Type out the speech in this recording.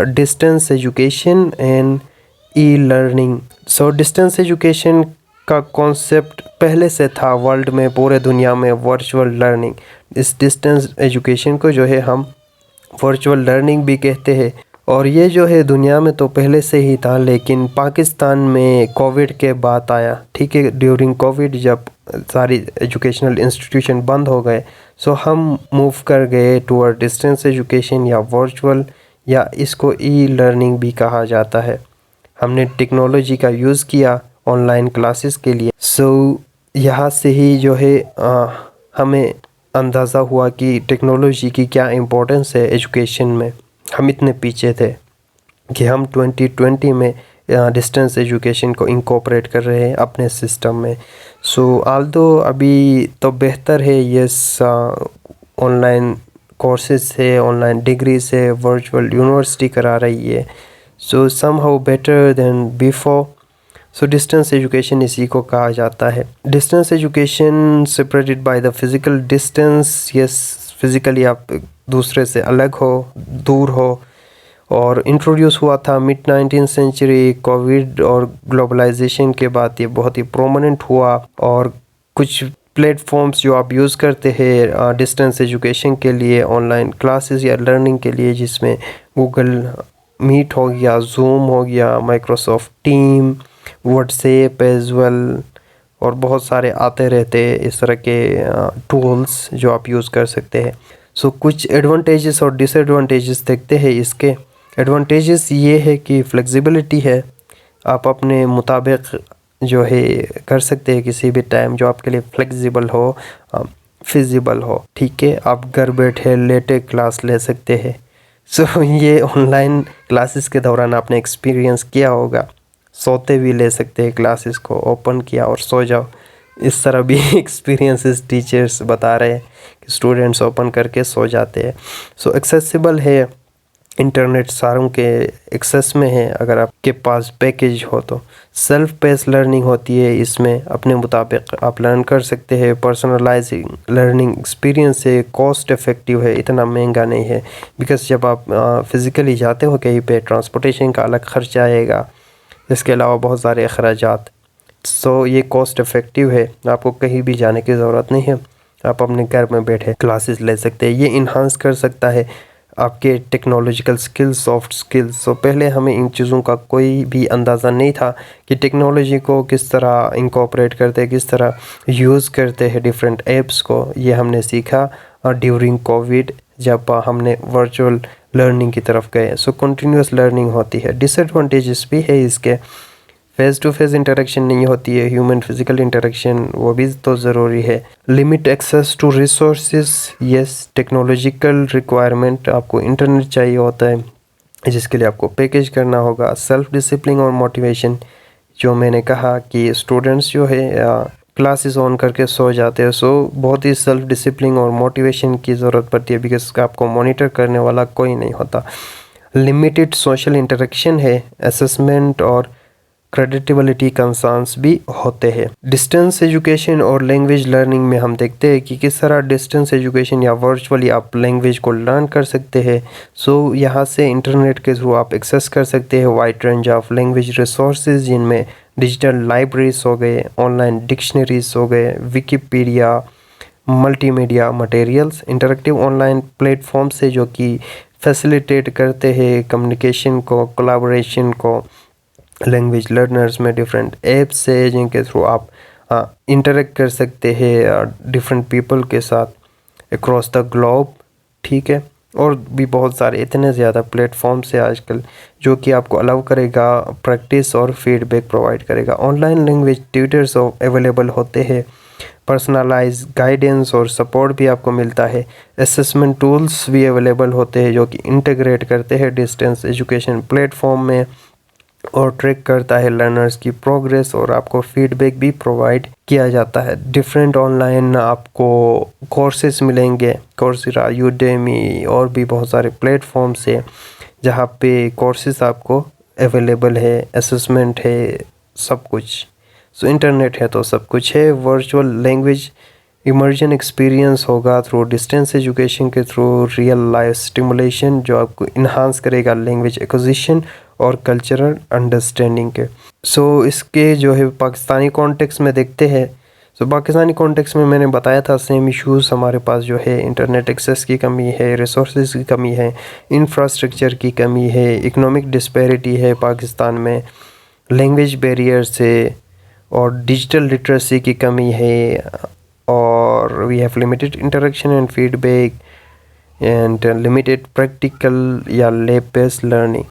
Distance education and e learning. So distance education का concept पहले से था वर्ल्ड में, पूरे दुनिया में वर्चुअल लर्निंग। इस डिस्टेंस एजुकेशन को जो है हम वर्चुअल लर्निंग भी कहते हैं। और ये जो है दुनिया में तो पहले से ही था, लेकिन पाकिस्तान में कोविड के बाद आया। ठीक है, ड्यूरिंग कोविड जब सारी एजुकेशनल इंस्टीट्यूशन बंद हो गए, सो हम मूव कर गए टूवर्ड डिस्टेंस एजुकेशन या वर्चुअल, या इसको ई लर्निंग भी कहा जाता है। हमने टेक्नोलॉजी का यूज़ किया ऑनलाइन क्लासेस के लिए। सो यहाँ से ही जो है हमें अंदाज़ा हुआ कि टेक्नोलॉजी की क्या इम्पोर्टेंस है एजुकेशन में। हम इतने पीछे थे कि हम 2020 में डिस्टेंस एजुकेशन को इंकॉर्पोरेट कर रहे हैं अपने सिस्टम में। सो आल्दो अभी तो बेहतर है, यस, ऑनलाइन कोर्सेज है, ऑनलाइन डिग्री से, वर्चुअल यूनिवर्सिटी करा रही है। सो somehow better than before. So distance education इसी को कहा जाता है। Distance education separated by the physical distance. Yes, physically आप दूसरे से अलग हो, दूर हो, और इंट्रोड्यूस हुआ था मिड 19th सेंचुरी। कोविड और ग्लोबलाइजेशन के बाद ये बहुत ही प्रोमिनेंट हुआ। और कुछ प्लेटफॉर्म्स जो आप यूज़ करते हैं डिस्टेंस एजुकेशन के लिए, ऑनलाइन क्लासेस या लर्निंग के लिए, जिसमें गूगल मीट हो गया, जूम हो गया, Microsoft team, WhatsApp as well, और बहुत सारे आते रहते हैं इस तरह के टूल्स जो आप यूज़ कर सकते हैं। सो कुछ एडवांटेजेस और डिसएडवांटेजेस देखते हैं इसके। एडवांटेजेस ये है कि फ्लेक्सिबिलिटी है, आप अपने मुताबिक जो है कर सकते हैं किसी भी टाइम जो आपके लिए फ्लेक्सिबल हो, फिजिबल हो। ठीक है, आप घर बैठे लेटे क्लास ले सकते हैं। सो ये ऑनलाइन क्लासेस के दौरान आपने एक्सपीरियंस किया होगा, सोते भी ले सकते हैं, क्लासेस को ओपन किया और सो जाओ। इस तरह भी एक्सपीरियंसेस टीचर्स बता रहे हैं कि स्टूडेंट्स ओपन करके सो जाते हैं। सो एक्सेसिबल है, इंटरनेट सारों के एक्सेस में है अगर आपके पास पैकेज हो तो। सेल्फ पेस लर्निंग होती है, इसमें अपने मुताबिक आप लर्न कर सकते हैं। पर्सनलाइजिंग लर्निंग एक्सपीरियंस है, कॉस्ट इफ़ेक्टिव है, इतना महंगा नहीं है, बिकॉज जब आप फिज़िकली जाते हो कहीं पे, ट्रांसपोर्टेशन का अलग खर्चा आएगा, इसके अलावा बहुत सारे अखराजात। सो ये कॉस्ट इफ़ेक्टिव है, आपको कहीं भी जाने की ज़रूरत नहीं है, आप अपने घर में बैठे क्लासेस ले सकते हैं। ये इन्हांस कर सकता है आपके टेक्नोलॉजिकल स्किल्स, सॉफ्ट स्किल्स। सो पहले हमें इन चीज़ों का कोई भी अंदाज़ा नहीं था कि टेक्नोलॉजी को किस तरह इंकॉर्पोरेट करते हैं, किस तरह यूज़ करते हैं डिफरेंट ऐप्स को। ये हमने सीखा ड्यूरिंग कोविड जब हमने वर्चुअल लर्निंग की तरफ गए। सो कंटिन्यूस लर्निंग होती है। डिसएडवांटेजेस भी है इसके, फेस टू फेस इंटरेक्शन नहीं होती है, ह्यूमन फिजिकल इंटरेक्शन वो भी तो ज़रूरी है। Limit access to resources, yes, technological requirement, आपको इंटरनेट चाहिए होता है जिसके लिए आपको पैकेज करना होगा। सेल्फ डिसिप्लिन और मोटिवेशन, जो मैंने कहा कि स्टूडेंट्स जो है क्लासेस ऑन करके सो जाते हैं। सो बहुत ही सेल्फ डिसिप्लिन और मोटिवेशन की ज़रूरत पड़ती है, बिकॉज आपको मॉनिटर करने वाला कोई नहीं होता। लिमिटेड सोशल इंटरेक्शन है, असेसमेंट और क्रेडिटेबिलिटी कंसर्न्स भी होते हैं। डिस्टेंस एजुकेशन और लैंग्वेज लर्निंग में हम देखते हैं कि किस तरह डिस्टेंस एजुकेशन या वर्चुअली आप लैंग्वेज को लर्न कर सकते हैं। सो यहाँ से इंटरनेट के थ्रू आप एक्सेस कर सकते हैं wide range of language resources, जिनमें डिजिटल लाइब्रेरीज हो गए, ऑनलाइन डिक्शनरीज हो गए, Wikipedia, multimedia materials, interactive online platform से जो कि फैसिलिटेट करते हैं कम्युनिकेशन को, कोलैबोरेशन को। लैंग्वेज लर्नर्स में डिफरेंट ऐप्स है जिनके थ्रू आप इंटरेक्ट कर सकते हैं डिफरेंट पीपल के साथ अक्रॉस द ग्लोब। ठीक है, और भी बहुत सारे इतने ज़्यादा प्लेटफॉर्म्स है आजकल जो कि आपको अलाउ करेगा प्रैक्टिस और फीडबैक प्रोवाइड करेगा। ऑनलाइन लैंग्वेज ट्यूटर्स अवेलेबल होते हैं, पर्सनलाइज गाइडेंस और सपोर्ट भी आपको मिलता है। असेसमेंट टूल्स भी अवेलेबल होते हैं जो कि इंटीग्रेट करते हैं डिस्टेंस एजुकेशन प्लेटफॉर्म में और ट्रैक करता है लर्नर्स की प्रोग्रेस, और आपको फीडबैक भी प्रोवाइड किया जाता है। डिफरेंट ऑनलाइन आपको कोर्सेज मिलेंगे, कोर्सेरा, यूडेमी और भी बहुत सारे प्लेटफॉर्म्स है जहाँ पे कोर्सेज आपको अवेलेबल है, असेसमेंट है, सब कुछ। सो इंटरनेट है तो सब कुछ है। वर्चुअल लैंग्वेज इमर्जन एक्सपीरियंस होगा थ्रू डिस्टेंस एजुकेशन के थ्रू, रियल लाइफ स्टिमुलेशन जो आपको इन्हांस करेगा लैंग्वेज एक्विजिशन और कल्चरल अंडरस्टैंडिंग के। सो इसके जो है पाकिस्तानी कॉन्टेक्स्ट में देखते हैं। सो पाकिस्तानी कॉन्टेक्स्ट में मैंने बताया था सेम इश्यूज़ हमारे पास जो है इंटरनेट एक्सेस की कमी है, रिसोर्सेज की कमी है, इंफ्रास्ट्रक्चर की कमी है, इकोनॉमिक डिस्पैरिटी है पाकिस्तान में, लैंग्वेज बैरियर्स है और डिजिटल लिटरेसी की कमी है, और we have limited interaction and feedback and limited practical या लैब बेस्ड लर्निंग।